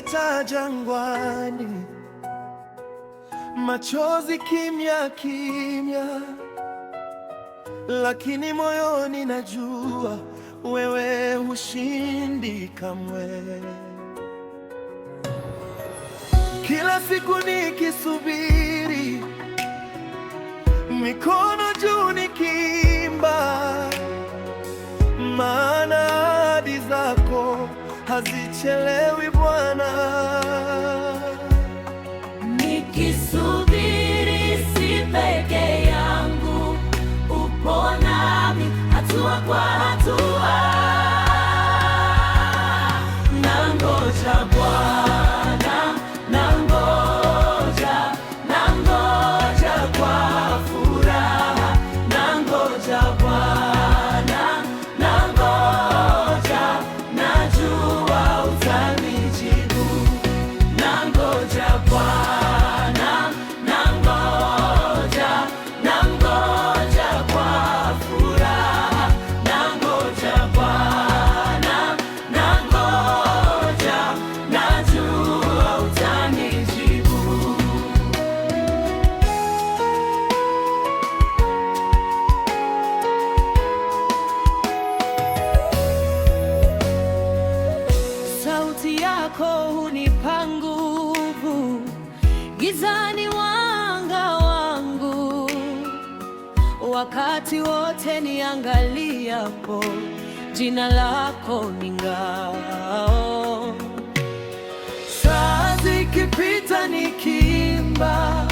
napita jangwani, machozi kimya kimya, lakini moyoni najua wewe hushindi kamwe. Kila siku nikisubiri, mikono juu nikiimba, maana ahadi zako hazichelewi Bwana. Nikisubiri si peke yangu, upo nami hatua kwa hatua. Nangoja Bwana, nangoja kwa furaha. Nangoja Bwana, nangoja, najua utanijibu. Nangoja Bwana, nangoja kwa furaha. Nangoja Bwana, nangoja, najua utanijibu. Sauti yako hunipa nguvu, gizani wanga wangu. Wakati wote niangaliapo, jina lako ni ngao. Saa zikipita nikiimba,